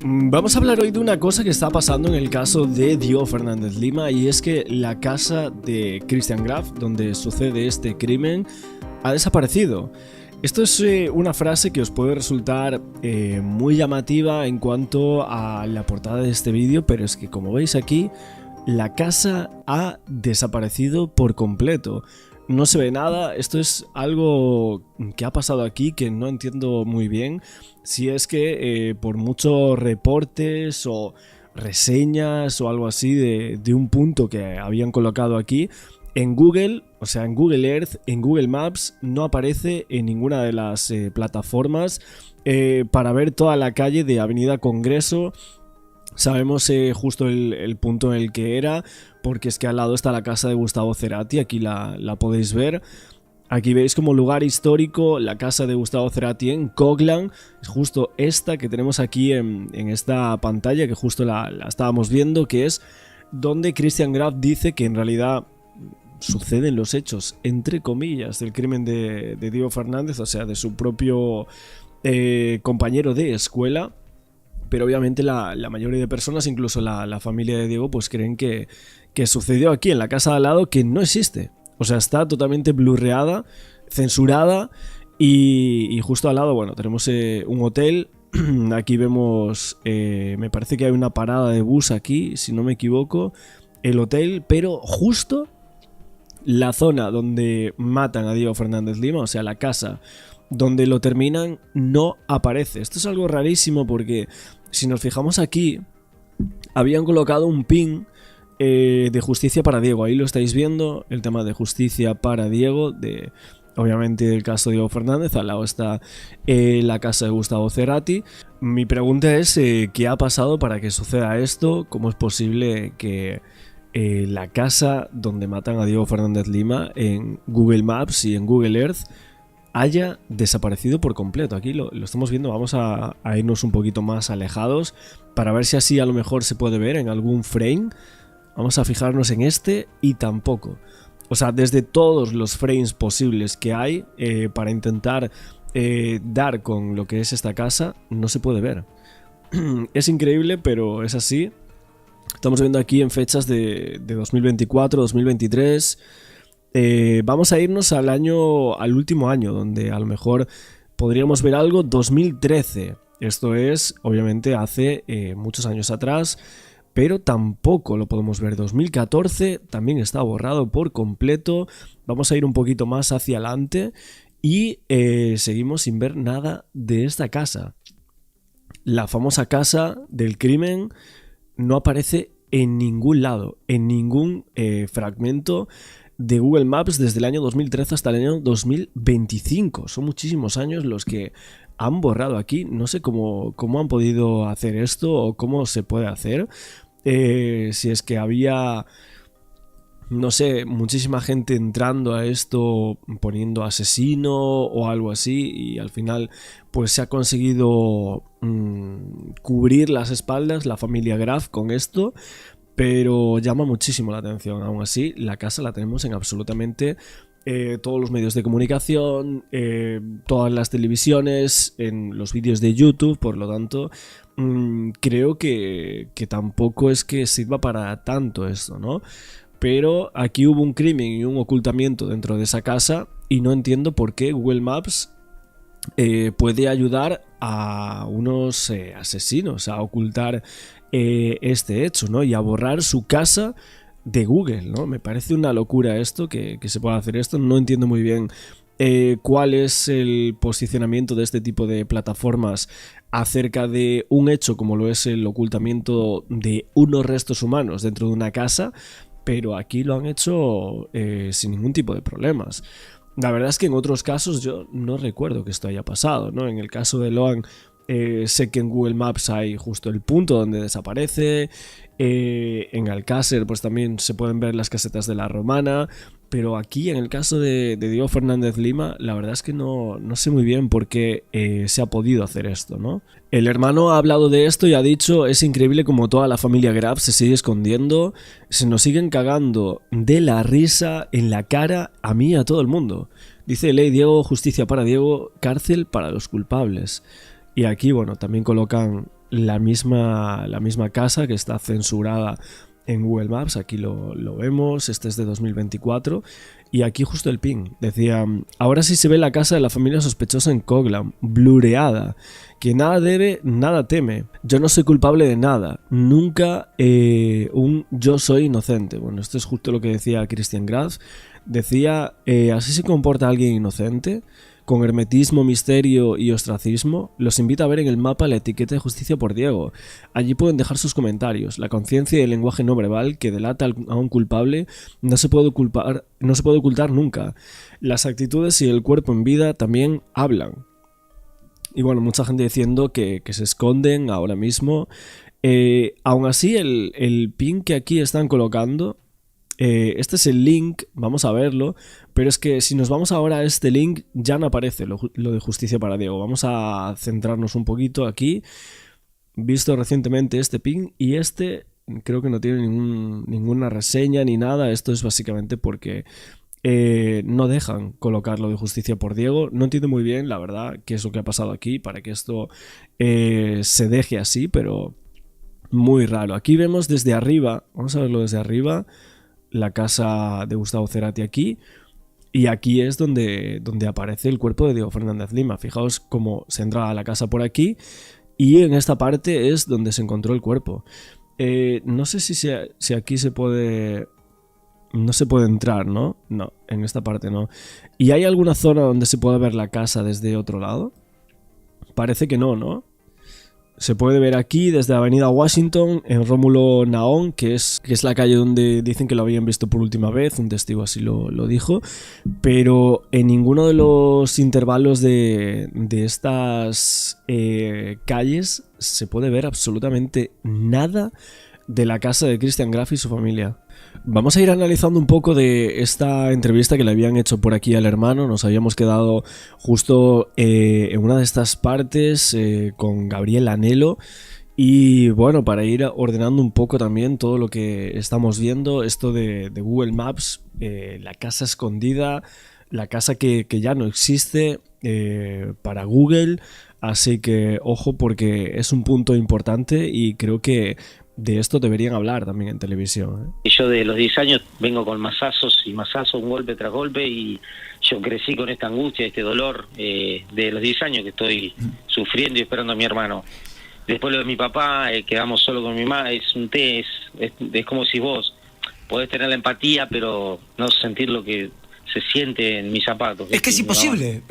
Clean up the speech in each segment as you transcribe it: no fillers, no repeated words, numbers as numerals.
Vamos a hablar hoy de una cosa que está pasando en el caso de Diego Fernández Lima, y es que la casa de Christian Graf, donde sucede este crimen, ha desaparecido. Esto es una frase que os puede resultar muy llamativa en cuanto a la portada de este vídeo, pero es que, como veis aquí, la casa ha desaparecido por completo. No se ve nada. Esto es algo que ha pasado aquí que no entiendo muy bien. Si es que por muchos reportes o reseñas o algo así de un punto que habían colocado aquí, en Google, o sea, en Google Earth, en Google Maps, no aparece en ninguna de las plataformas para ver toda la calle de Avenida Congreso. Sabemos justo el punto en el que era, porque es que al lado está la casa de Gustavo Cerati, aquí la podéis ver. Aquí veis como lugar histórico la casa de Gustavo Cerati en Coglan, es justo esta que tenemos aquí en esta pantalla, que justo la estábamos viendo, que es donde Christian Graf dice que en realidad suceden los hechos, entre comillas, del crimen de Diego Fernández, o sea, de su propio compañero de escuela. Pero obviamente la mayoría de personas, incluso la familia de Diego, pues creen que sucedió aquí en la casa de al lado, que no existe. O sea, está totalmente blurreada, censurada, y justo al lado, bueno, tenemos un hotel. Aquí vemos, me parece que hay una parada de bus aquí, si no me equivoco, el hotel, pero justo la zona donde matan a Diego Fernández Lima, o sea, la casa donde lo terminan, no aparece. Esto es algo rarísimo porque si nos fijamos aquí, habían colocado un pin de justicia para Diego. Ahí lo estáis viendo, el tema de justicia para Diego, obviamente el caso de Diego Fernández. Al lado está la casa de Gustavo Cerati. Mi pregunta es, ¿qué ha pasado para que suceda esto? ¿Cómo es posible que la casa donde matan a Diego Fernández Lima en Google Maps y en Google Earth haya desaparecido por completo? Aquí lo estamos viendo. Vamos a irnos un poquito más alejados para ver si así a lo mejor se puede ver en algún frame. Vamos a fijarnos en este y tampoco. O sea, desde todos los frames posibles que hay para intentar dar con lo que es esta casa, no se puede ver. Es increíble, pero es así. Estamos viendo aquí en fechas de 2024, 2023... vamos a irnos al último año, donde a lo mejor podríamos ver algo. 2013, esto es obviamente hace muchos años atrás, pero tampoco lo podemos ver. 2014 también está borrado por completo. Vamos a ir un poquito más hacia adelante y seguimos sin ver nada de esta casa. La famosa casa del crimen no aparece en ningún lado, en ningún fragmento de Google Maps desde el año 2013 hasta el año 2025. Son muchísimos años los que han borrado aquí. No sé cómo han podido hacer esto o cómo se puede hacer. Si es que había, no sé, muchísima gente entrando a esto poniendo asesino o algo así, y al final pues se ha conseguido cubrir las espaldas la familia Graf con esto. Pero llama muchísimo la atención. Aún así, la casa la tenemos en absolutamente todos los medios de comunicación, todas las televisiones, en los vídeos de YouTube. Por lo tanto, creo que tampoco es que sirva para tanto esto, ¿no? Pero aquí hubo un crimen y un ocultamiento dentro de esa casa, y no entiendo por qué Google Maps puede ayudar a unos asesinos a ocultar este hecho, ¿no? Y a borrar su casa de Google, ¿no? Me parece una locura esto, que se pueda hacer esto. No entiendo muy bien cuál es el posicionamiento de este tipo de plataformas acerca de un hecho como lo es el ocultamiento de unos restos humanos dentro de una casa, pero aquí lo han hecho sin ningún tipo de problemas. La verdad es que en otros casos yo no recuerdo que esto haya pasado, ¿no? En el caso de Loan, sé que en Google Maps hay justo el punto donde desaparece. En Alcácer pues también se pueden ver las casetas de la Romana. Pero aquí en el caso de Diego Fernández Lima, la verdad es que no sé muy bien por qué se ha podido hacer esto, ¿no? El hermano ha hablado de esto y ha dicho: es increíble como toda la familia Graf se sigue escondiendo, se nos siguen cagando de la risa en la cara a mí y a todo el mundo. Dice: ley Diego, justicia para Diego, cárcel para los culpables. Y aquí, bueno, también colocan la misma casa que está censurada en Google Maps. Aquí lo vemos, este es de 2024 y aquí justo el ping decía: ahora sí se ve la casa de la familia sospechosa en Coglan, blureada, que nada debe, nada teme, yo no soy culpable de nada, nunca un yo soy inocente. Bueno, esto es justo lo que decía Christian Graf. Decía, así se comporta alguien inocente, con hermetismo, misterio y ostracismo. Los invita a ver en el mapa la etiqueta de Justicia por Diego. Allí pueden dejar sus comentarios. La conciencia y el lenguaje no verbal que delata a un culpable no se puede ocultar nunca. Las actitudes y el cuerpo en vida también hablan. Y bueno, mucha gente diciendo que se esconden ahora mismo. Aún así, el pin que aquí están colocando... este es el link, vamos a verlo, pero es que si nos vamos ahora a este link ya no aparece lo de Justicia para Diego. Vamos a centrarnos un poquito aquí. Visto recientemente este pin y este creo que no tiene ninguna reseña ni nada. Esto es básicamente porque no dejan colocar lo de Justicia por Diego. No entiendo muy bien, la verdad, qué es lo que ha pasado aquí para que esto se deje así, pero muy raro. Aquí vemos desde arriba, vamos a verlo desde arriba, la casa de Gustavo Cerati aquí, y aquí es donde aparece el cuerpo de Diego Fernández Lima. Fijaos cómo se entra a la casa por aquí y en esta parte es donde se encontró el cuerpo. No sé si aquí se puede... No se puede entrar, ¿no? No, en esta parte no. ¿Y hay alguna zona donde se puede ver la casa desde otro lado? Parece que no, ¿no? Se puede ver aquí desde Avenida Washington, en Rómulo Naón, que es la calle donde dicen que lo habían visto por última vez, un testigo así lo dijo, pero en ninguno de los intervalos de estas calles se puede ver absolutamente nada de la casa de Christian Graf y su familia. Vamos a ir analizando un poco de esta entrevista que le habían hecho por aquí al hermano. Nos habíamos quedado justo en una de estas partes con Gabriel Anhelo. Y bueno, para ir ordenando un poco también todo lo que estamos viendo, esto de Google Maps, la casa escondida, la casa que ya no existe para Google. Así que ojo, porque es un punto importante y creo que de esto deberían hablar también en televisión. Y yo de los 10 años vengo con mazazos y mazazos, un golpe tras golpe, y yo crecí con esta angustia, este dolor de los 10 años que estoy sufriendo y esperando a mi hermano. Después lo de mi papá, quedamos solo con mi mamá, es un té, es como si vos podés tener la empatía, pero no sentir lo que se siente en mis zapatos. Es que es imposible.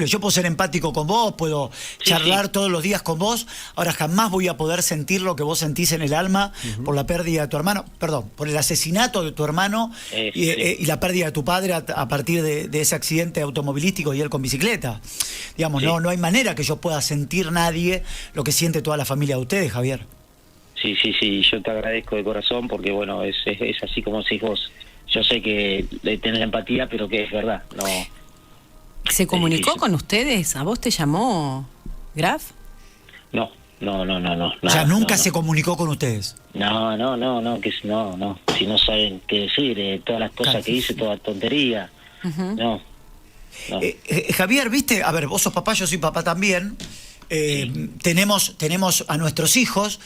Yo puedo ser empático con vos, puedo charlar todos los días con vos, ahora jamás voy a poder sentir lo que vos sentís en el alma por la pérdida de tu hermano, perdón, por el asesinato de tu hermano y la pérdida de tu padre a partir de ese accidente automovilístico y él con bicicleta. Digamos, no hay manera que yo pueda sentir nadie lo que siente toda la familia de ustedes, Javier. Sí, yo te agradezco de corazón porque, bueno, es así como decís vos. Yo sé que tenés empatía, pero que es verdad. No. ¿Se comunicó con ustedes? ¿A vos te llamó Graf? No. O sea, nunca se comunicó con ustedes. No. Si no saben qué decir, todas las cosas que hice, toda tontería. No. Javier, viste, a ver, vos sos papá, yo soy papá también. Tenemos a nuestros hijos.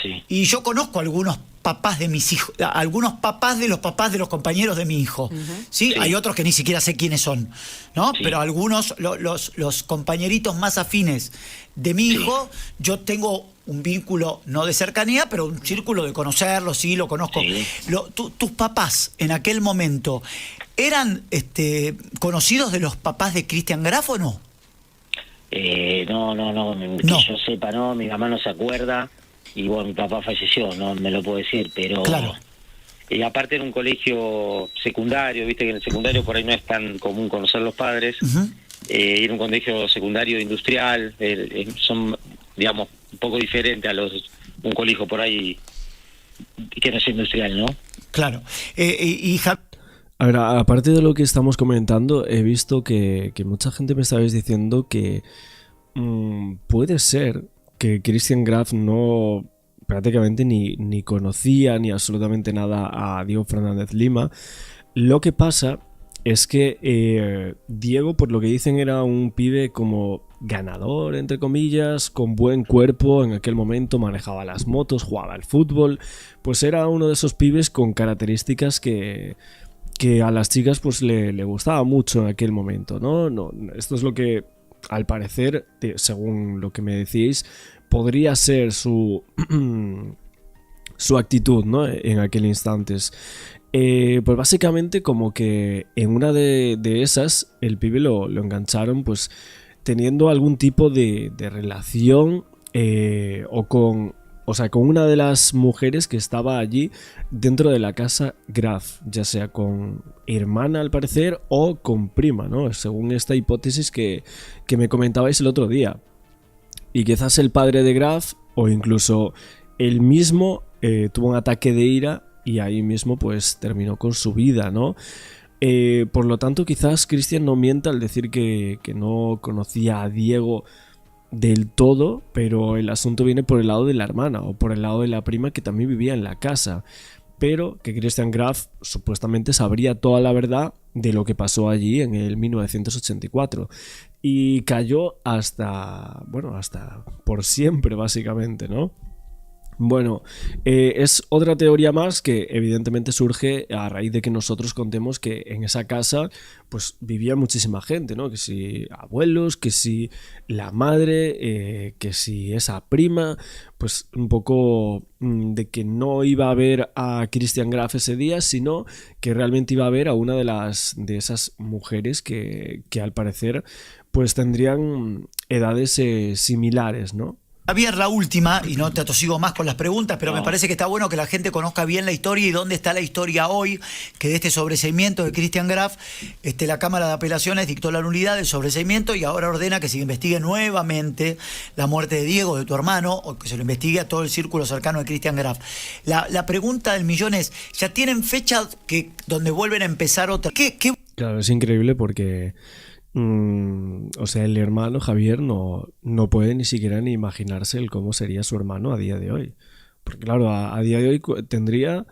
Sí. Y yo conozco algunos papás de mis hijos, algunos papás de los compañeros de mi hijo. ¿Sí? Hay otros que ni siquiera sé quiénes son, ¿no? Sí. Pero algunos, los compañeritos más afines de mi hijo, yo tengo un vínculo, no de cercanía, pero un círculo de conocerlos, sí, lo conozco. Sí. ¿Tus papás en aquel momento eran conocidos de los papás de Christian Graf o no? No. Que yo sepa, no. Mi mamá no se acuerda. Y bueno, mi papá falleció, no me lo puedo decir, pero... Claro. Y aparte en un colegio secundario, viste que en el secundario por ahí no es tan común conocer los padres. Ir a un colegio secundario industrial, son, digamos, un poco diferentes a un colegio por ahí que no es industrial, ¿no? Claro. A ver, aparte de lo que estamos comentando, he visto que mucha gente me estabais diciendo que puede ser que Christian Graf no prácticamente ni conocía ni absolutamente nada a Diego Fernández Lima. Lo que pasa es que Diego, por lo que dicen, era un pibe como ganador, entre comillas, con buen cuerpo en aquel momento, manejaba las motos, jugaba al fútbol, pues era uno de esos pibes con características que a las chicas pues le gustaba mucho en aquel momento, ¿no? Esto es lo que, al parecer, según lo que me decís, podría ser su actitud, ¿no? En aquel instante. Pues básicamente como que en una de esas el pibe lo engancharon pues teniendo algún tipo de relación con una de las mujeres que estaba allí dentro de la casa Graf, ya sea con hermana al parecer o con prima, ¿no? Según esta hipótesis que me comentabais el otro día. Y quizás el padre de Graf o incluso él mismo tuvo un ataque de ira y ahí mismo pues terminó con su vida, ¿no? Por lo tanto, quizás Christian no mienta al decir que no conocía a Diego del todo, pero el asunto viene por el lado de la hermana o por el lado de la prima que también vivía en la casa, pero que Christian Graf supuestamente sabría toda la verdad de lo que pasó allí en el 1984 y cayó hasta por siempre, básicamente, ¿no? Bueno, es otra teoría más que evidentemente surge a raíz de que nosotros contemos que en esa casa pues vivía muchísima gente, ¿no? Que si abuelos, que si la madre, que si esa prima, pues un poco de que no iba a ver a Christian Graf ese día, sino que realmente iba a ver a una de esas mujeres que al parecer pues tendrían edades similares, ¿no? Javier, la última, y no te atosigo más con las preguntas, pero me parece que está bueno que la gente conozca bien la historia y dónde está la historia hoy, que de este sobreseimiento de Christian Graf, la Cámara de Apelaciones dictó la nulidad del sobreseimiento y ahora ordena que se investigue nuevamente la muerte de Diego, de tu hermano, o que se lo investigue a todo el círculo cercano de Christian Graf. La pregunta del millón es, ¿ya tienen fecha donde vuelven a empezar otra? ¿Qué? Claro, es increíble porque... el hermano Javier no puede ni siquiera ni imaginarse el cómo sería su hermano a día de hoy. Porque claro, a día de hoy tendría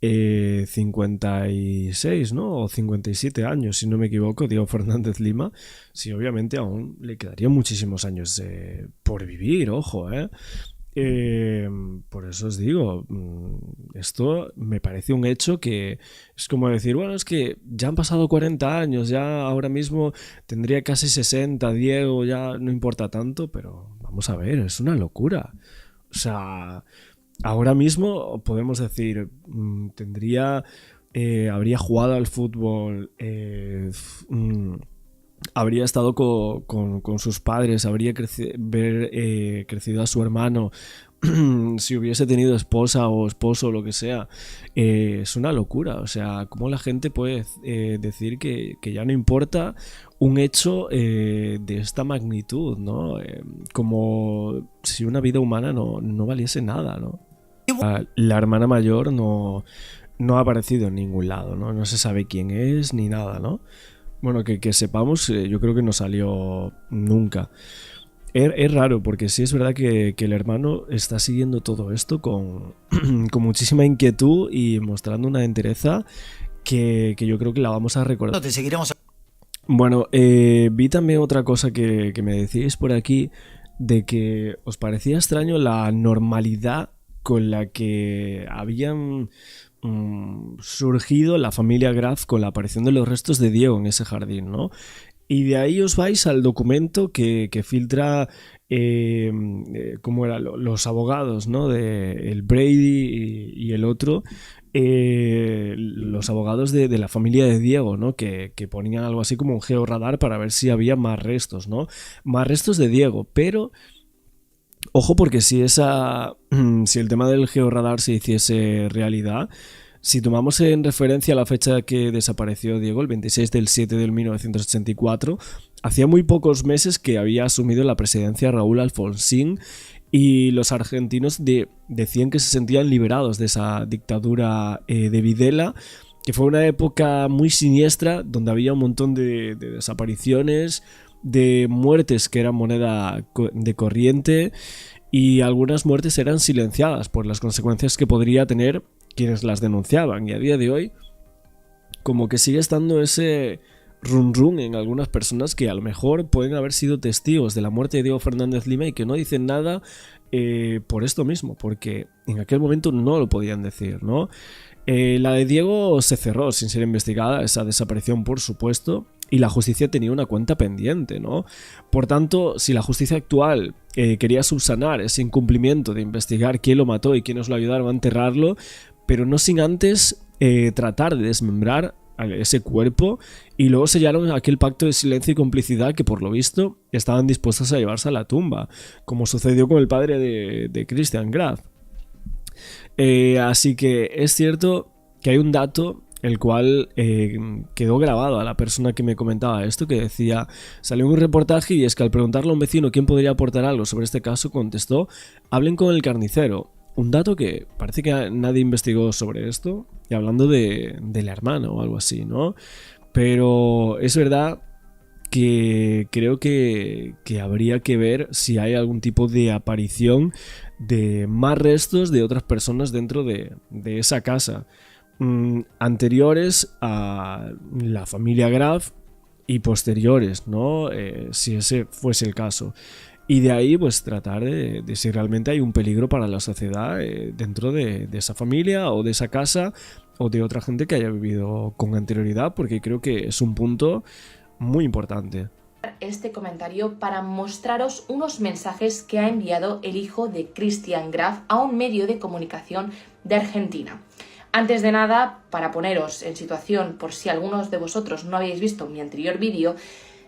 56, ¿no? O 57 años, si no me equivoco, Diego Fernández Lima. Sí, obviamente aún le quedarían muchísimos años por vivir, ojo, ¿eh? Por eso os digo, esto me parece un hecho que es como decir, bueno, es que ya han pasado 40 años, ya ahora mismo tendría casi 60, Diego, ya no importa tanto, pero vamos a ver, es una locura. O sea, ahora mismo podemos decir, habría jugado al fútbol, habría estado con sus padres, habría crecido a su hermano, si hubiese tenido esposa o esposo o lo que sea. Es una locura. O sea, cómo la gente puede decir que ya no importa un hecho de esta magnitud, ¿no? Como si una vida humana no valiese nada, ¿no? La hermana mayor no ha aparecido en ningún lado, ¿no? No se sabe quién es ni nada, ¿no? Bueno, que sepamos, yo creo que no salió nunca. Es raro, porque sí es verdad que el hermano está siguiendo todo esto con muchísima inquietud y mostrando una entereza que yo creo que la vamos a recordar. Te seguiremos. Bueno, vi también otra cosa que me decíais por aquí, de que os parecía extraño la normalidad con la que habían surgido la familia Graf con la aparición de los restos de Diego en ese jardín, ¿no? Y de ahí os vais al documento que filtra cómo eran los abogados, ¿no? De el Brady y el otro, los abogados de la familia de Diego, ¿no? Que ponían algo así como un georradar para ver si había más restos, ¿no? Más restos de Diego, pero ojo, porque si el tema del georradar se hiciese realidad, si tomamos en referencia la fecha que desapareció Diego, el 26 del 7 del 1984, hacía muy pocos meses que había asumido la presidencia Raúl Alfonsín y los argentinos decían que se sentían liberados de esa dictadura de Videla, que fue una época muy siniestra donde había un montón de desapariciones, de muertes que eran moneda de corriente y algunas muertes eran silenciadas por las consecuencias que podría tener quienes las denunciaban. Y a día de hoy como que sigue estando ese run en algunas personas que a lo mejor pueden haber sido testigos de la muerte de Diego Fernández Lima y que no dicen nada por esto mismo, porque en aquel momento no lo podían decir, ¿no? La de Diego se cerró sin ser investigada, esa desaparición por supuesto, y la justicia tenía una cuenta pendiente, ¿no? Por tanto, si la justicia actual quería subsanar ese incumplimiento de investigar quién lo mató y quiénes lo ayudaron a enterrarlo, pero no sin antes tratar de desmembrar ese cuerpo, y luego sellaron aquel pacto de silencio y complicidad que por lo visto estaban dispuestos a llevarse a la tumba, como sucedió con el padre de Christian Graf. Así que es cierto que hay un dato el cual quedó grabado a la persona que me comentaba esto, que decía, salió un reportaje y es que al preguntarle a un vecino quién podría aportar algo sobre este caso, contestó, hablen con el carnicero. Un dato que parece que nadie investigó sobre esto, y hablando de la hermana o algo así, ¿no? Pero es verdad que creo que habría que ver si hay algún tipo de aparición de más restos de otras personas dentro de esa casa, anteriores a la familia Graf y posteriores, ¿no? Si ese fuese el caso. Y de ahí pues tratar de si realmente hay un peligro para la sociedad dentro de esa familia o de esa casa o de otra gente que haya vivido con anterioridad, porque creo que es un punto muy importante. Este comentario para mostraros unos mensajes que ha enviado el hijo de Christian Graf a un medio de comunicación de Argentina. Antes de nada, para poneros en situación por si algunos de vosotros no habéis visto mi anterior vídeo,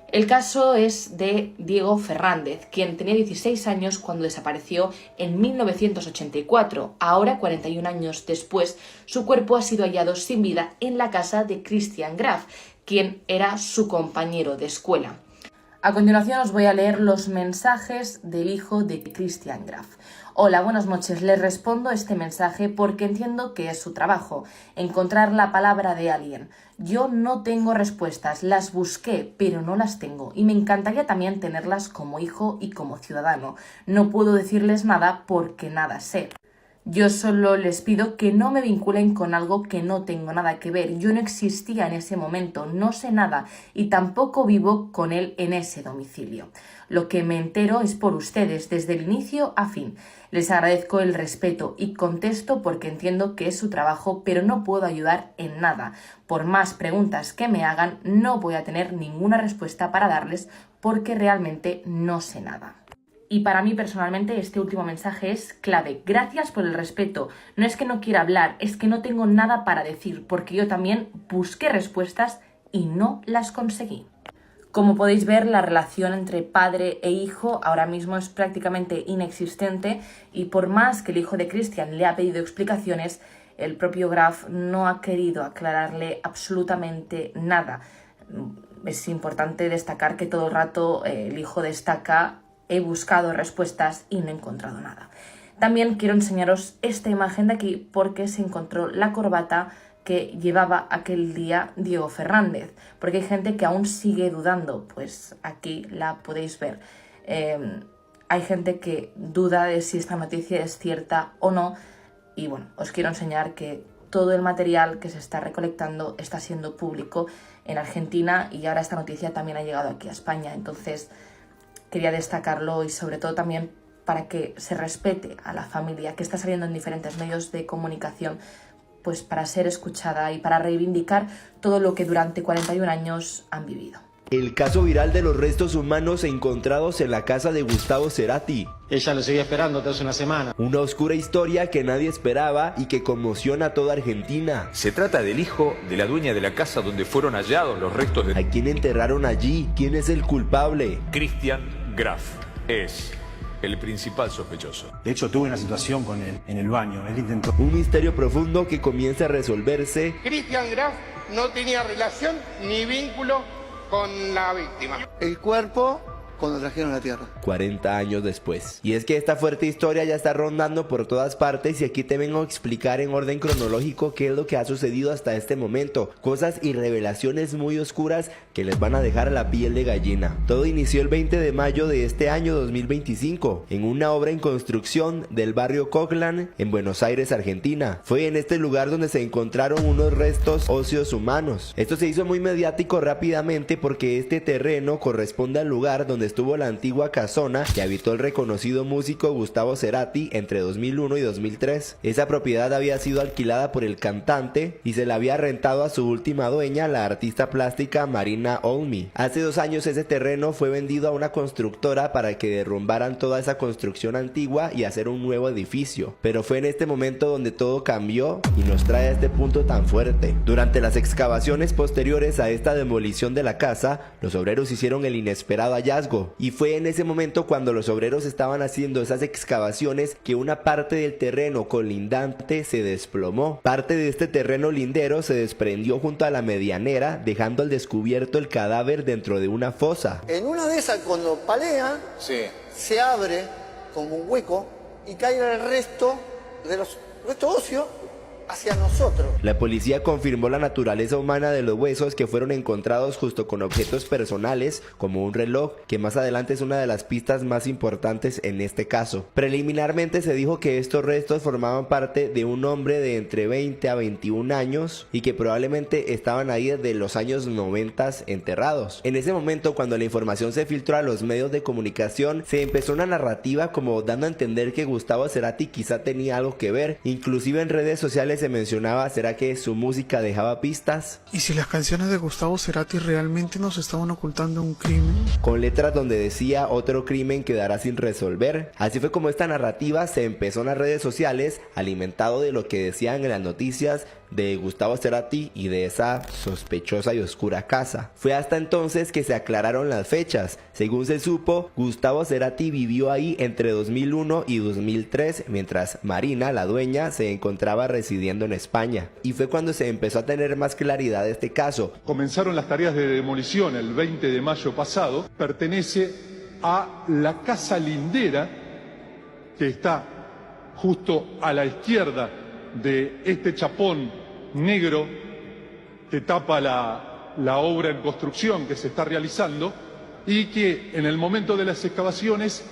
el caso es de Diego Fernández, quien tenía 16 años cuando desapareció en 1984. Ahora, 41 años después, su cuerpo ha sido hallado sin vida en la casa de Christian Graf, quien era su compañero de escuela. A continuación os voy a leer los mensajes del hijo de Christian Graf. Hola, buenas noches. Les respondo este mensaje porque entiendo que es su trabajo, encontrar la palabra de alguien. Yo no tengo respuestas, las busqué, pero no las tengo. Y me encantaría también tenerlas como hijo y como ciudadano. No puedo decirles nada porque nada sé. Yo solo les pido que no me vinculen con algo que no tengo nada que ver. Yo no existía en ese momento, no sé nada y tampoco vivo con él en ese domicilio. Lo que me entero es por ustedes, desde el inicio a fin. Les agradezco el respeto y contesto porque entiendo que es su trabajo, pero no puedo ayudar en nada. Por más preguntas que me hagan, no voy a tener ninguna respuesta para darles porque realmente no sé nada. Y para mí personalmente este último mensaje es clave. Gracias por el respeto. No es que no quiera hablar, es que no tengo nada para decir, porque yo también busqué respuestas y no las conseguí. Como podéis ver, la relación entre padre e hijo ahora mismo es prácticamente inexistente y por más que el hijo de Christian le ha pedido explicaciones, el propio Graf no ha querido aclararle absolutamente nada. Es importante destacar que todo el rato el hijo destaca: he buscado respuestas y no he encontrado nada. También quiero enseñaros esta imagen de aquí porque se encontró la corbata que llevaba aquel día Diego Fernández, porque hay gente que aún sigue dudando, pues aquí la podéis ver. Hay gente que duda de si esta noticia es cierta o no, y bueno, os quiero enseñar que todo el material que se está recolectando está siendo público en Argentina y ahora esta noticia también ha llegado aquí a España, entonces quería destacarlo y sobre todo también para que se respete a la familia que está saliendo en diferentes medios de comunicación, pues para ser escuchada y para reivindicar todo lo que durante 41 años han vivido. El caso viral de los restos humanos encontrados en la casa de Gustavo Cerati. Ella lo seguía esperando hace una semana. Una oscura historia que nadie esperaba y que conmociona a toda Argentina. Se trata del hijo de la dueña de la casa donde fueron hallados los restos de... ¿A quién enterraron allí? ¿Quién es el culpable? Christian Graf es el principal sospechoso. De hecho, tuve una situación con él en el baño. Él intentó... Un misterio profundo que comienza a resolverse. Christian Graf no tenía relación ni vínculo con la víctima. El cuerpo cuando trajeron la tierra. 40 años después. Y es que esta fuerte historia ya está rondando por todas partes y aquí te vengo a explicar en orden cronológico qué es lo que ha sucedido hasta este momento. Cosas y revelaciones muy oscuras que les van a dejar la piel de gallina. Todo inició el 20 de mayo de este año 2025 en una obra en construcción del barrio Coglan en Buenos Aires, Argentina. Fue en este lugar donde se encontraron unos restos óseos humanos. Esto se hizo muy mediático rápidamente porque este terreno corresponde al lugar donde estuvo la antigua casona que habitó el reconocido músico Gustavo Cerati entre 2001 y 2003. Esa propiedad había sido alquilada por el cantante y se la había rentado a su última dueña, la artista plástica Marina Olmi. Hace 2 años ese terreno fue vendido a una constructora para que derrumbaran toda esa construcción antigua y hacer un nuevo edificio. Pero fue en este momento donde todo cambió y nos trae a este punto tan fuerte. Durante las excavaciones posteriores a esta demolición de la casa, los obreros hicieron el inesperado hallazgo. Y fue en ese momento cuando los obreros estaban haciendo esas excavaciones que una parte del terreno colindante se desplomó. Parte de este terreno lindero se desprendió junto a la medianera, dejando al descubierto el cadáver dentro de una fosa. En una de esas, cuando palean, se abre como un hueco y cae el resto de los restos óseos hacia nosotros. La policía confirmó la naturaleza humana de los huesos que fueron encontrados junto con objetos personales como un reloj, que más adelante es una de las pistas más importantes en este caso. Preliminarmente se dijo que estos restos formaban parte de un hombre de entre 20 a 21 años y que probablemente estaban ahí desde los años 90 enterrados. En ese momento, cuando la información se filtró a los medios de comunicación, se empezó una narrativa como dando a entender que Gustavo Cerati quizá tenía algo que ver. Inclusive en redes sociales se mencionaba, ¿será que su música dejaba pistas? ¿Y si las canciones de Gustavo Cerati realmente nos estaban ocultando un crimen? Con letras donde decía otro crimen quedará sin resolver. Así fue como esta narrativa se empezó en las redes sociales, alimentado de lo que decían en las noticias de Gustavo Cerati y de esa sospechosa y oscura casa. Fue hasta entonces que se aclararon las fechas. Según se supo, Gustavo Cerati vivió ahí entre 2001 y 2003, mientras Marina, la dueña, se encontraba residiendo en España. Y fue cuando se empezó a tener más claridad de este caso. Comenzaron las tareas de demolición el 20 de mayo pasado. Pertenece a la casa lindera que está justo a la izquierda de este chapón negro que tapa la obra en construcción que se está realizando y que en el momento de las excavaciones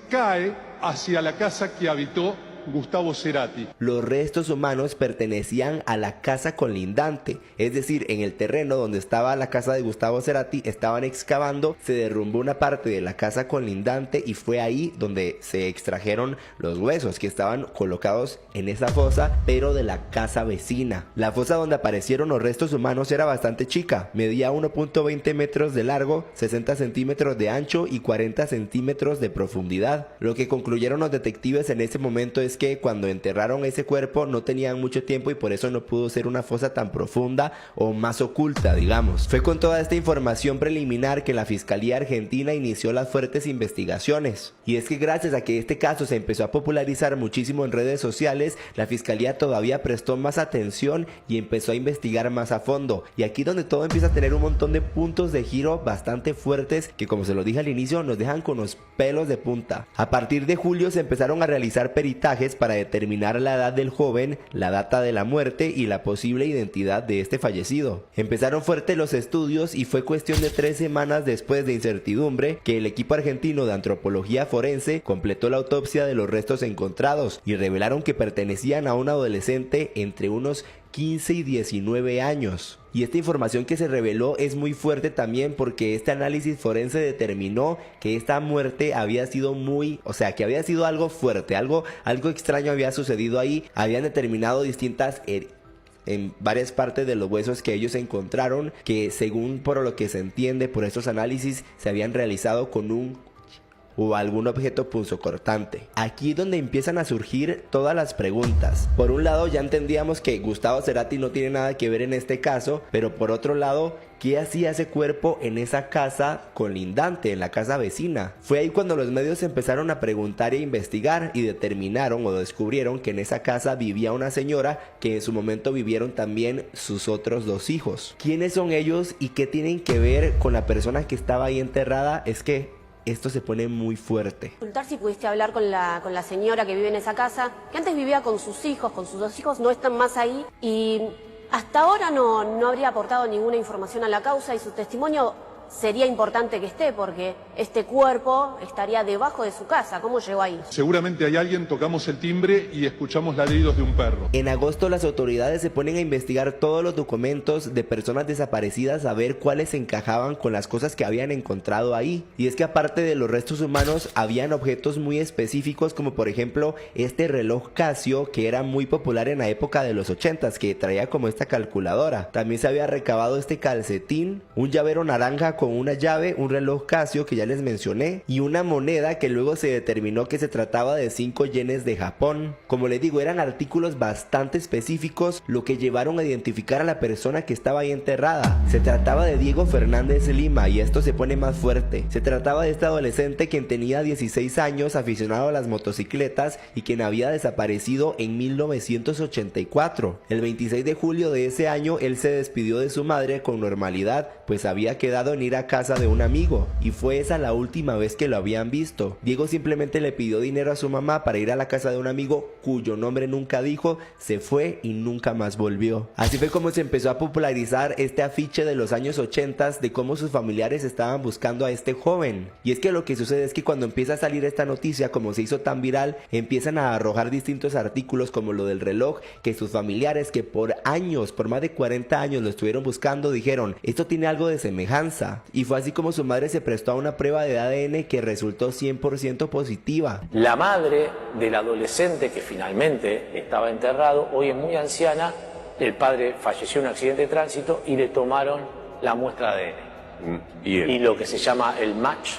cae hacia la casa que habitó Gustavo Cerati. Los restos humanos pertenecían a la casa colindante, es decir, en el terreno donde estaba la casa de Gustavo Cerati estaban excavando, se derrumbó una parte de la casa colindante y fue ahí donde se extrajeron los huesos que estaban colocados en esa fosa, pero de la casa vecina. La fosa donde aparecieron los restos humanos era bastante chica, medía 1.20 metros de largo, 60 centímetros de ancho y 40 centímetros de profundidad. Lo que concluyeron los detectives en ese momento es que cuando enterraron ese cuerpo no tenían mucho tiempo y por eso no pudo ser una fosa tan profunda o más oculta, digamos. Fue con toda esta información preliminar que la Fiscalía Argentina inició las fuertes investigaciones. Y es que gracias a que este caso se empezó a popularizar muchísimo en redes sociales, la Fiscalía todavía prestó más atención y empezó a investigar más a fondo. Y aquí donde todo empieza a tener un montón de puntos de giro bastante fuertes que, como se lo dije al inicio, nos dejan con los pelos de punta. A partir de julio se empezaron a realizar peritajes para determinar la edad del joven, la data de la muerte y la posible identidad de este fallecido. Empezaron fuertes los estudios y fue cuestión de 3 semanas después de incertidumbre que el equipo argentino de antropología forense completó la autopsia de los restos encontrados y revelaron que pertenecían a un adolescente entre unos 15 y 19 años. Y esta información que se reveló es muy fuerte también porque este análisis forense determinó que esta muerte había sido que había sido algo fuerte, algo extraño había sucedido ahí. Habían determinado distintas en varias partes de los huesos que ellos encontraron, que según por lo que se entiende por estos análisis se habían realizado con un o algún objeto punzocortante. Aquí es donde empiezan a surgir todas las preguntas. Por un lado ya entendíamos que Gustavo Cerati no tiene nada que ver en este caso, pero por otro lado, ¿qué hacía ese cuerpo en esa casa colindante, en la casa vecina? Fue ahí cuando los medios empezaron a preguntar e investigar y determinaron o descubrieron que en esa casa vivía una señora que en su momento vivieron también sus otros 2 hijos. ¿Quiénes son ellos y qué tienen que ver con la persona que estaba ahí enterrada? Es que esto se pone muy fuerte. Consultar si pudiste hablar con la señora que vive en esa casa, que antes vivía con sus dos hijos no están más ahí y hasta ahora no habría aportado ninguna información a la causa y su testimonio sería importante que esté porque este cuerpo estaría debajo de su casa. ¿Cómo llegó ahí? Seguramente hay alguien, tocamos el timbre y escuchamos ladridos de un perro. En agosto las autoridades se ponen a investigar todos los documentos de personas desaparecidas a ver cuáles encajaban con las cosas que habían encontrado ahí. Y es que aparte de los restos humanos habían objetos muy específicos como por ejemplo este reloj Casio que era muy popular en la época de los 80s, que traía como esta calculadora. También se había recabado este calcetín, un llavero naranja con una llave, un reloj Casio que ya les mencioné y una moneda que luego se determinó que se trataba de 5 yenes de Japón. Como les digo, eran artículos bastante específicos, lo que llevaron a identificar a la persona que estaba ahí enterrada. Se trataba de Diego Fernández Lima y esto se pone más fuerte. Se trataba de este adolescente quien tenía 16 años, aficionado a las motocicletas y quien había desaparecido en 1984. El 26 de julio de ese año él se despidió de su madre con normalidad, pues había quedado en ir a casa de un amigo y fue esa la última vez que lo habían visto. Diego simplemente le pidió dinero a su mamá para ir a la casa de un amigo cuyo nombre nunca dijo, se fue y nunca más volvió. Así fue como se empezó a popularizar este afiche de los años 80 de cómo sus familiares estaban buscando a este joven. Y es que lo que sucede es que cuando empieza a salir esta noticia, como se hizo tan viral, empiezan a arrojar distintos artículos como lo del reloj, que sus familiares que por años, por más de 40 años lo estuvieron buscando, dijeron, esto tiene algo de semejanza. Y fue así como su madre se prestó a una prueba de ADN que resultó 100% positiva. La madre del adolescente que finalmente estaba enterrado, hoy es muy anciana, el padre falleció en un accidente de tránsito y le tomaron la muestra de ADN. Y lo que se llama el match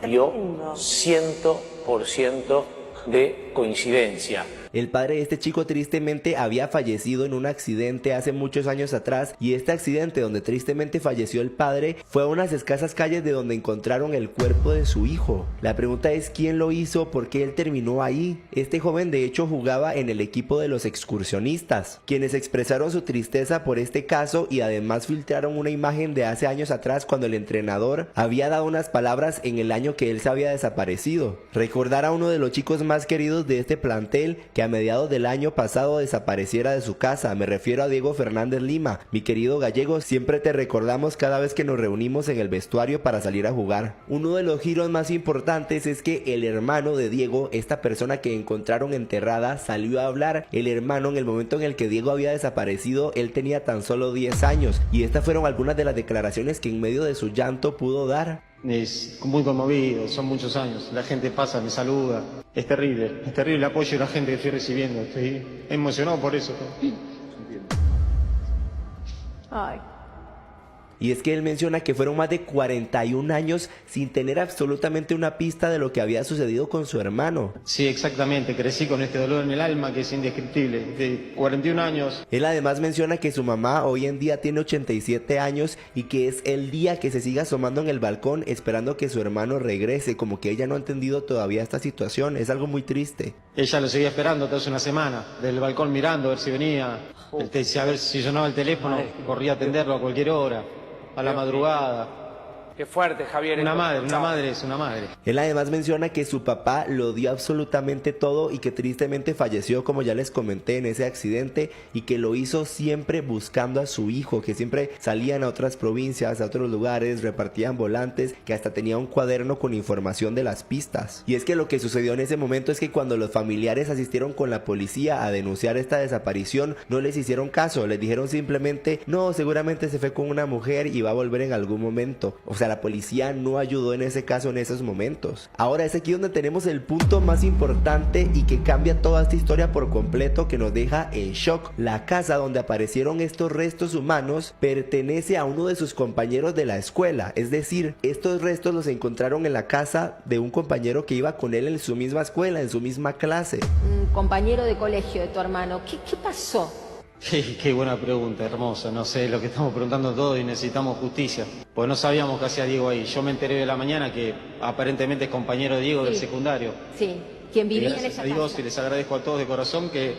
dio 100% de coincidencia. El padre de este chico tristemente había fallecido en un accidente hace muchos años atrás y este accidente donde tristemente falleció el padre fue a unas escasas calles de donde encontraron el cuerpo de su hijo. La pregunta es quién lo hizo, por qué él terminó ahí. Este joven de hecho jugaba en el equipo de los excursionistas, quienes expresaron su tristeza por este caso y además filtraron una imagen de hace años atrás cuando el entrenador había dado unas palabras en el año que él se había desaparecido. Recordar a uno de los chicos más queridos de este plantel que a mediados del año pasado desapareciera de su casa. Me refiero a Diego Fernández Lima. Mi querido gallego, siempre te recordamos cada vez que nos reunimos en el vestuario para salir a jugar. Uno de los giros más importantes es que el hermano de Diego, esta persona que encontraron enterrada, salió a hablar. El hermano, en el momento en el que Diego había desaparecido, él tenía tan solo 10 años y estas fueron algunas de las declaraciones que en medio de su llanto pudo dar. Es muy conmovido, son muchos años, la gente pasa, me saluda, es terrible el apoyo de la gente que estoy recibiendo, estoy emocionado por eso. Ay. Y es que él menciona que fueron más de 41 años sin tener absolutamente una pista de lo que había sucedido con su hermano. Sí, exactamente, crecí con este dolor en el alma que es indescriptible, de 41 años. Él además menciona que su mamá hoy en día tiene 87 años y que es el día que se sigue asomando en el balcón esperando que su hermano regrese, como que ella no ha entendido todavía esta situación, es algo muy triste. Ella lo seguía esperando hace una semana, del balcón mirando a ver si venía, a ver si sonaba el teléfono, corría a atenderlo a cualquier hora. A la madrugada. Qué fuerte, Javier. Una madre es una madre. Él además menciona que su papá lo dio absolutamente todo y que tristemente falleció, como ya les comenté, en ese accidente, y que lo hizo siempre buscando a su hijo, que siempre salían a otras provincias, a otros lugares, repartían volantes, que hasta tenía un cuaderno con información de las pistas. Y es que lo que sucedió en ese momento es que cuando los familiares asistieron con la policía a denunciar esta desaparición, no les hicieron caso, les dijeron simplemente, no, seguramente se fue con una mujer y va a volver en algún momento. O sea, la policía no ayudó en ese caso en esos momentos. Ahora es aquí donde tenemos el punto más importante y que cambia toda esta historia por completo, que nos deja en shock. La casa donde aparecieron estos restos humanos pertenece a uno de sus compañeros de la escuela, es decir, estos restos los encontraron en la casa de un compañero que iba con él en su misma escuela, en su misma clase. Un compañero de colegio de tu hermano, ¿qué pasó? Qué buena pregunta, hermosa. No sé, lo que estamos preguntando todos y necesitamos justicia. Pues no sabíamos qué hacía Diego ahí. Yo me enteré de la mañana que aparentemente es compañero de Diego del secundario. Sí, quien vivía en esa casa. Gracias a Dios y les agradezco a todos de corazón que,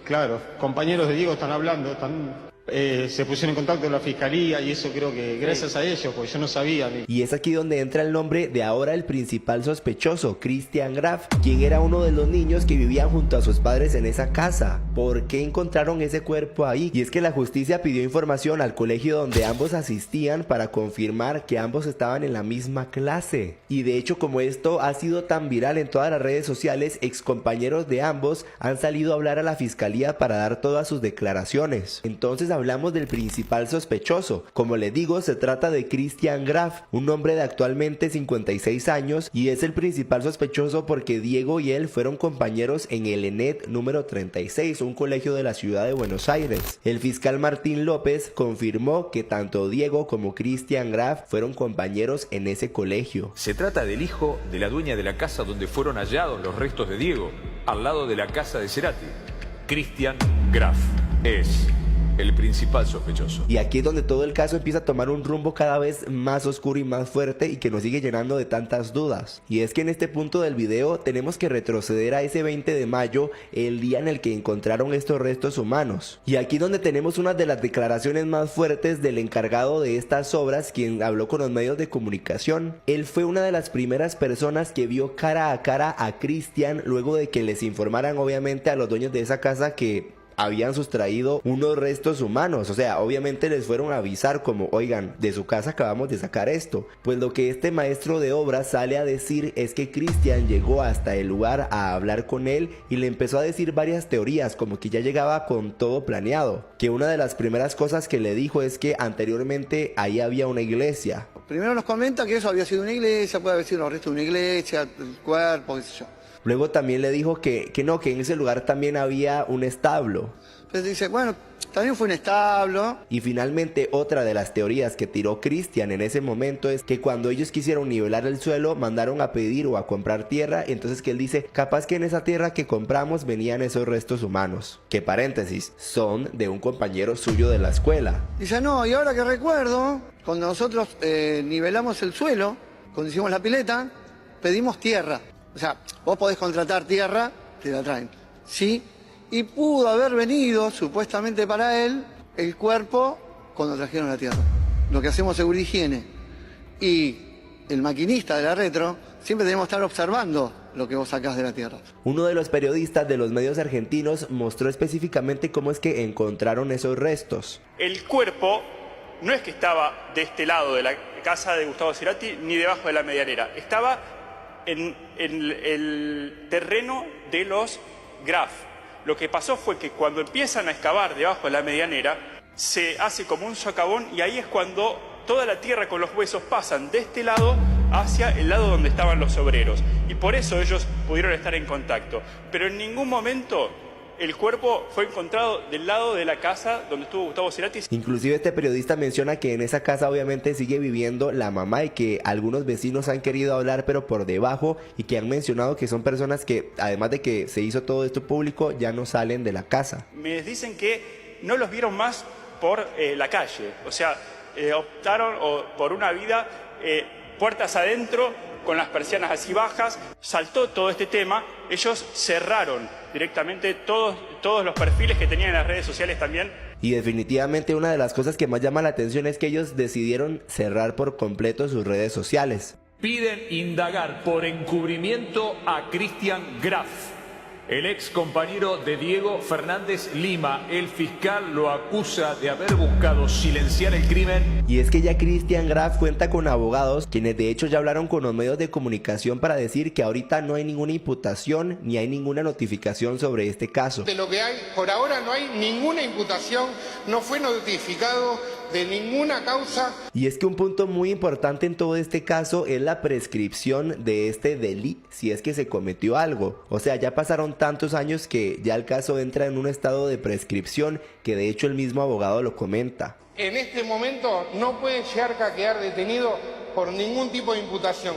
claro, compañeros de Diego están hablando, están Se pusieron en contacto con la fiscalía y eso creo que gracias a ellos, porque yo no sabía. Y es aquí donde entra el nombre de ahora el principal sospechoso, Christian Graf, quien era uno de los niños que vivían junto a sus padres en esa casa. ¿Por qué encontraron ese cuerpo ahí? Y es que la justicia pidió información al colegio donde ambos asistían para confirmar que ambos estaban en la misma clase. Y de hecho, como esto ha sido tan viral en todas las redes sociales, excompañeros de ambos han salido a hablar a la fiscalía para dar todas sus declaraciones. Entonces hablamos del principal sospechoso. Como les digo, se trata de Christian Graf, un hombre de actualmente 56 años, y es el principal sospechoso porque Diego y él fueron compañeros en el ENET número 36, un colegio de la ciudad de Buenos Aires. El fiscal Martín López confirmó que tanto Diego como Christian Graf fueron compañeros en ese colegio. Se trata del hijo de la dueña de la casa donde fueron hallados los restos de Diego, al lado de la casa de Cerati. Christian Graf es el principal sospechoso. Y aquí es donde todo el caso empieza a tomar un rumbo cada vez más oscuro y más fuerte y que nos sigue llenando de tantas dudas. Y es que en este punto del video tenemos que retroceder a ese 20 de mayo, el día en el que encontraron estos restos humanos. Y aquí es donde tenemos una de las declaraciones más fuertes del encargado de estas obras, quien habló con los medios de comunicación. Él fue una de las primeras personas que vio cara a cara a Christian luego de que les informaran obviamente a los dueños de esa casa que habían sustraído unos restos humanos. O sea, obviamente les fueron a avisar como, oigan, de su casa acabamos de sacar esto. Pues lo que este maestro de obras sale a decir es que Christian llegó hasta el lugar a hablar con él y le empezó a decir varias teorías, como que ya llegaba con todo planeado. Que una de las primeras cosas que le dijo es que anteriormente ahí había una iglesia. Primero nos comenta que eso había sido una iglesia, puede haber sido los restos de una iglesia, el cuerpo, qué sé yo. Luego también le dijo que no, que en ese lugar también había un establo. Entonces dice, bueno, también fue un establo. Y finalmente otra de las teorías que tiró Christian en ese momento es que cuando ellos quisieron nivelar el suelo, mandaron a pedir o a comprar tierra. Entonces que él dice, capaz que en esa tierra que compramos venían esos restos humanos. Que paréntesis, son de un compañero suyo de la escuela. Dice, no, y ahora que recuerdo, cuando nosotros nivelamos el suelo, cuando hicimos la pileta, pedimos tierra. O sea, vos podés contratar tierra, te la traen. Sí, y pudo haber venido, supuestamente para él, el cuerpo cuando trajeron la tierra. Lo que hacemos seguridad y higiene. Y el maquinista de la retro, siempre tenemos que estar observando lo que vos sacás de la tierra. Uno de los periodistas de los medios argentinos mostró específicamente cómo es que encontraron esos restos. El cuerpo no es que estaba de este lado de la casa de Gustavo Cerati ni debajo de la medianera. Estaba en el terreno de los Graf. Lo que pasó fue que cuando empiezan a excavar debajo de la medianera, se hace como un socavón y ahí es cuando toda la tierra con los huesos pasan de este lado hacia el lado donde estaban los obreros. Y por eso ellos pudieron estar en contacto. Pero en ningún momento el cuerpo fue encontrado del lado de la casa donde estuvo Gustavo Cerati. Inclusive este periodista menciona que en esa casa obviamente sigue viviendo la mamá y que algunos vecinos han querido hablar pero por debajo, y que han mencionado que son personas que además de que se hizo todo esto público ya no salen de la casa. Me dicen que no los vieron más por la calle, o sea, optaron por una vida puertas adentro, con las persianas así bajas. Saltó todo este tema, ellos cerraron directamente todos los perfiles que tenían en las redes sociales también. Y definitivamente una de las cosas que más llama la atención es que ellos decidieron cerrar por completo sus redes sociales. Piden indagar por encubrimiento a Christian Graf, el ex compañero de Diego Fernández Lima. El fiscal lo acusa de haber buscado silenciar el crimen. Y es que ya Christian Graf cuenta con abogados, quienes de hecho ya hablaron con los medios de comunicación para decir que ahorita no hay ninguna imputación ni hay ninguna notificación sobre este caso. De lo que hay, por ahora no hay ninguna imputación, no fue notificado de ninguna causa. Y es que un punto muy importante en todo este caso es la prescripción de este delito, si es que se cometió algo. O sea, ya pasaron tantos años que ya el caso entra en un estado de prescripción, que de hecho el mismo abogado lo comenta. En este momento no puede llegar a quedar detenido por ningún tipo de imputación.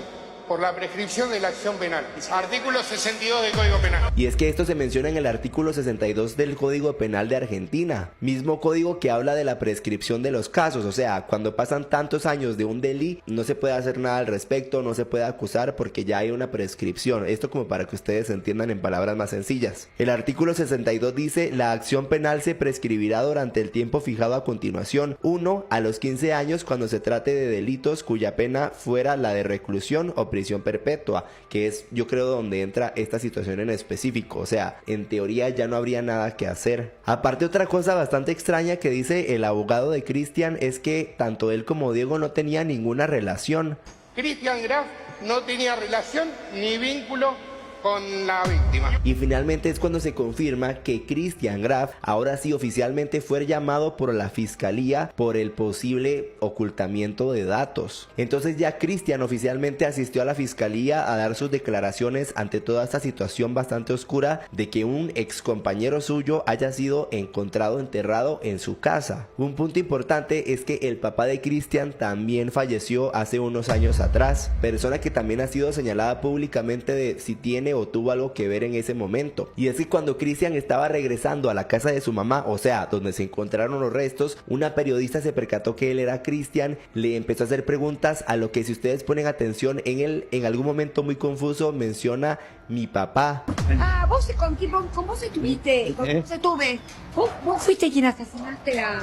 por la prescripción de la acción penal. Artículo 62 del Código Penal. Y es que esto se menciona en el artículo 62 del Código Penal de Argentina, mismo código que habla de la prescripción de los casos, o sea, cuando pasan tantos años de un delito, no se puede hacer nada al respecto, no se puede acusar porque ya hay una prescripción. Esto como para que ustedes entiendan en palabras más sencillas. El artículo 62 dice: la acción penal se prescribirá durante el tiempo fijado a continuación. 1. A los 15 años cuando se trate de delitos cuya pena fuera la de reclusión o prisión perpetua, que es, yo creo, donde entra esta situación en específico. O sea, en teoría ya no habría nada que hacer. Aparte, otra cosa bastante extraña que dice el abogado de Cristian es que tanto él como Diego no tenían ninguna relación. Cristian Graf no tenía relación ni vínculo con la víctima. Y finalmente es cuando se confirma que Christian Graf ahora sí oficialmente fue llamado por la fiscalía por el posible ocultamiento de datos. Entonces ya Christian oficialmente asistió a la fiscalía a dar sus declaraciones ante toda esta situación bastante oscura de que un ex compañero suyo haya sido encontrado enterrado en su casa. Un punto importante es que el papá de Christian también falleció hace unos años atrás, persona que también ha sido señalada públicamente de si tiene o tuvo algo que ver en ese momento. Y es que cuando Christian estaba regresando a la casa de su mamá, o sea, donde se encontraron los restos, una periodista se percató que él era Christian, le empezó a hacer preguntas, a lo que si ustedes ponen atención, en algún momento muy confuso menciona mi papá. Ah, ¿vos con vos estuviste? ¿Con vos estuve? ¿Vos fuiste quien asesinaste a...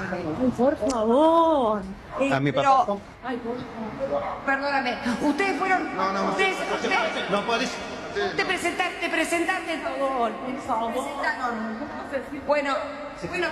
Por favor. A mi papá. Pero... Ay, por favor. Perdóname. Ustedes fueron... No. Ustedes... No podés... Te presentaste, por favor. Bueno,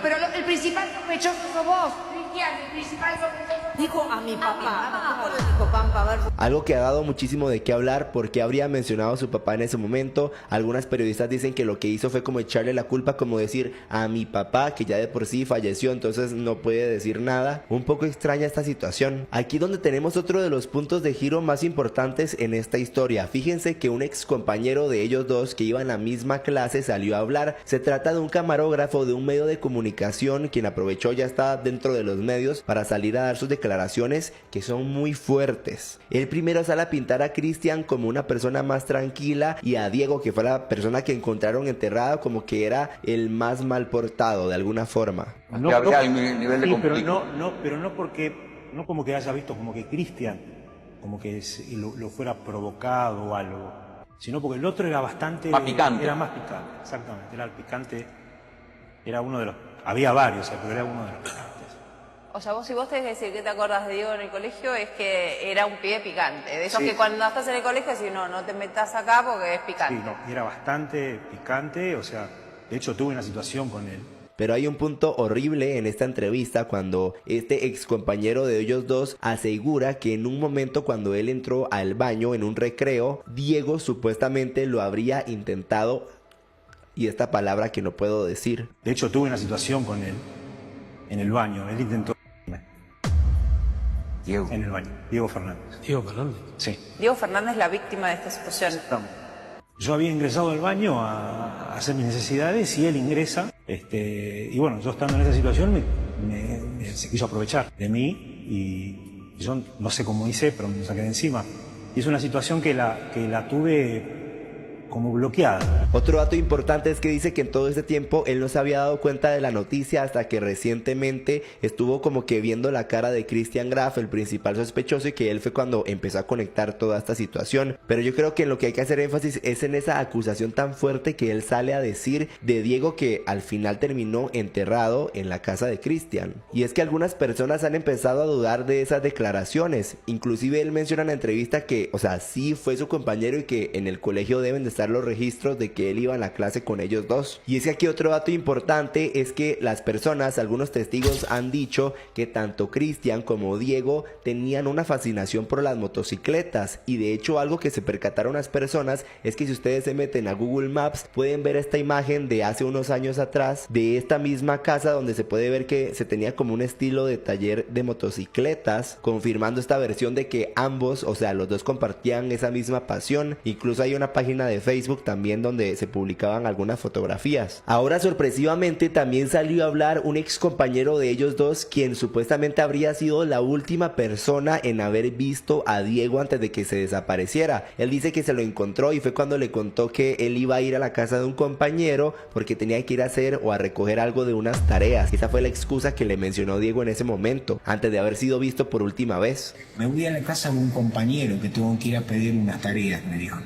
pero el principal sospechoso sos vos, Cristian, el principal sospechoso. Dijo a mi papá. ¿Cómo lo dijo, Pampa? A ver. Algo que ha dado muchísimo de qué hablar porque habría mencionado a su papá en ese momento. Algunas periodistas dicen que lo que hizo fue como echarle la culpa, como decir a mi papá, que ya de por sí falleció, entonces no puede decir nada. Un poco extraña esta situación. Aquí donde tenemos otro de los puntos de giro más importantes en esta historia. Fíjense que un ex compañero de ellos dos que iba en la misma clase salió a hablar. Se trata de un camarógrafo de un medio de comunicación quien aprovechó, ya está dentro de los medios, para salir a dar sus declaraciones que son muy fuertes. El primero sale a pintar a Christian como una persona más tranquila y a Diego, que fue la persona que encontraron enterrada, como que era el más mal portado de alguna forma. No, que habría un nivel de conflicto. Pero no porque, no como que haya visto como que Christian como que lo fuera provocado o algo, sino porque el otro era bastante... Más picante. Era más picante, exactamente. Era el picante, era uno de los... Había varios, pero era uno de los picantes. O sea, si vos tenés que decir que te acordás de Diego en el colegio, es que era un pibe picante. De esos Sí. que cuando estás en el colegio decís, no te metas acá porque es picante. Sí, no, y era bastante picante, o sea, de hecho tuve una situación con él. Pero hay un punto horrible en esta entrevista cuando este ex compañero de ellos dos asegura que en un momento cuando él entró al baño en un recreo, Diego supuestamente lo habría intentado, y esta palabra que no puedo decir. De hecho tuve una situación con él en el baño, él intentó... Diego. En el baño, Diego Fernández. ¿Diego Fernández? Sí. Diego Fernández es la víctima de esta situación. Yo había ingresado al baño a hacer mis necesidades y él ingresa, y bueno, yo estando en esa situación se quiso aprovechar de mí y yo no sé cómo hice, pero me saqué de encima. Y es una situación que la tuve como bloqueada. Otro dato importante es que dice que en todo este tiempo él no se había dado cuenta de la noticia hasta que recientemente estuvo como que viendo la cara de Christian Graf, el principal sospechoso, y que él fue cuando empezó a conectar toda esta situación. Pero yo creo que en lo que hay que hacer énfasis es en esa acusación tan fuerte que él sale a decir de Diego, que al final terminó enterrado en la casa de Christian. Y es que algunas personas han empezado a dudar de esas declaraciones. Inclusive él menciona en la entrevista que, o sea, sí fue su compañero y que en el colegio deben de estar los registros de que él iba en la clase con ellos dos. Y es que aquí otro dato importante es que las personas, algunos testigos han dicho que tanto Christian como Diego tenían una fascinación por las motocicletas, y de hecho algo que se percataron las personas es que si ustedes se meten a Google Maps pueden ver esta imagen de hace unos años atrás de esta misma casa, donde se puede ver que se tenía como un estilo de taller de motocicletas, confirmando esta versión de que ambos, o sea, los dos compartían esa misma pasión. Incluso hay una página de Facebook también, donde se publicaban algunas fotografías. Ahora sorpresivamente también salió a hablar un ex compañero de ellos dos, quien supuestamente habría sido la última persona en haber visto a Diego antes de que se desapareciera. Él dice que se lo encontró y fue cuando le contó que él iba a ir a la casa de un compañero porque tenía que ir a hacer o a recoger algo de unas tareas. Esa fue la excusa que le mencionó Diego en ese momento, antes de haber sido visto por última vez. Me voy a la casa de un compañero que tengo que ir a pedir unas tareas, me dijo.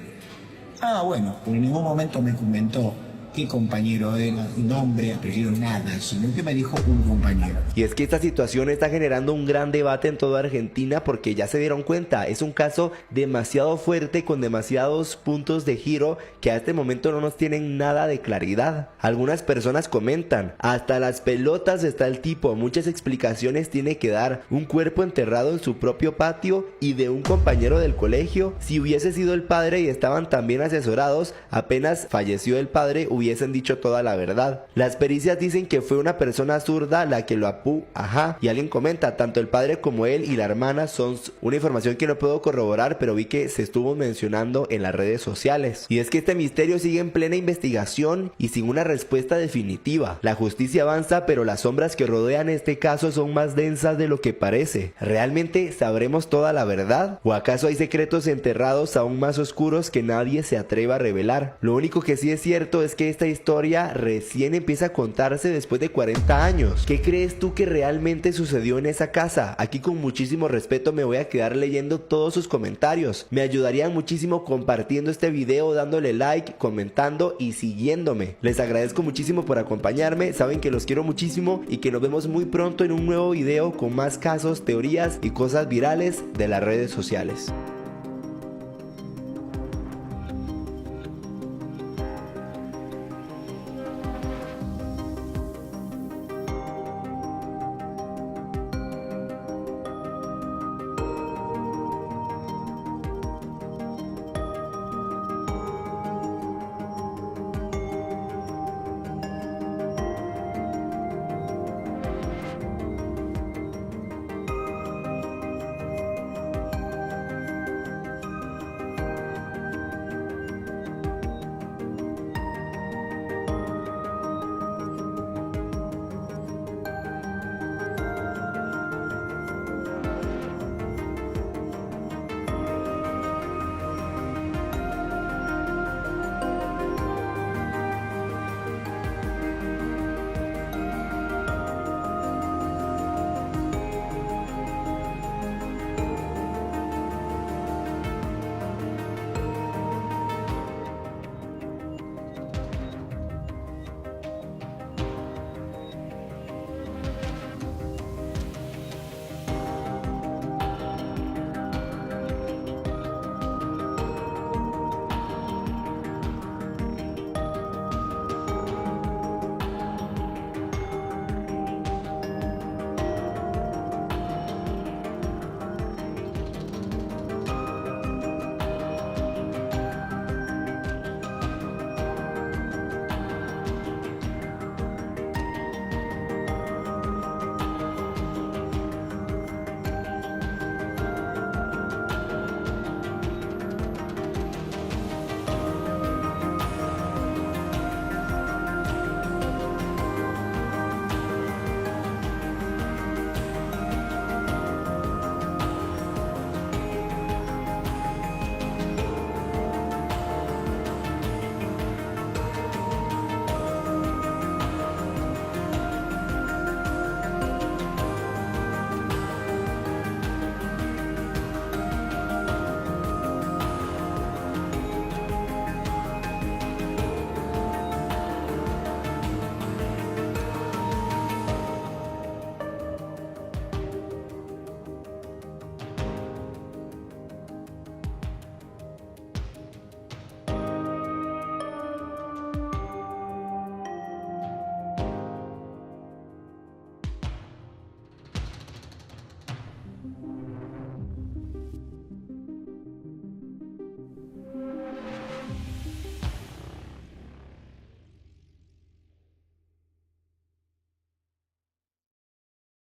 Ah, bueno, pero en ningún momento me comentó qué compañero era, nombre, apellido, nada, sino que me dijo un compañero. Y es que esta situación está generando un gran debate en toda Argentina porque ya se dieron cuenta, es un caso demasiado fuerte con demasiados puntos de giro que a este momento no nos tienen nada de claridad. Algunas personas comentan, hasta las pelotas está el tipo, muchas explicaciones tiene que dar, un cuerpo enterrado en su propio patio y de un compañero del colegio. Si hubiese sido el padre y estaban tan bien asesorados, apenas falleció el padre hubiesen dicho toda la verdad. Las pericias dicen que fue una persona zurda la que lo apú, y alguien comenta, tanto el padre como él y la hermana son una información que no puedo corroborar, pero vi que se estuvo mencionando en las redes sociales. Y es que este misterio sigue en plena investigación y sin una respuesta definitiva. La justicia avanza, pero las sombras que rodean este caso son más densas de lo que parece. ¿Realmente sabremos toda la verdad? ¿O acaso hay secretos enterrados aún más oscuros que nadie se atreva a revelar? Lo único que sí es cierto es que esta historia recién empieza a contarse después de 40 años. ¿Qué crees tú que realmente sucedió en esa casa? Aquí con muchísimo respeto me voy a quedar leyendo todos sus comentarios. Me ayudarían muchísimo compartiendo este video, dándole like, comentando y siguiéndome. Les agradezco muchísimo por acompañarme, saben que los quiero muchísimo y que nos vemos muy pronto en un nuevo video con más casos, teorías y cosas virales de las redes sociales.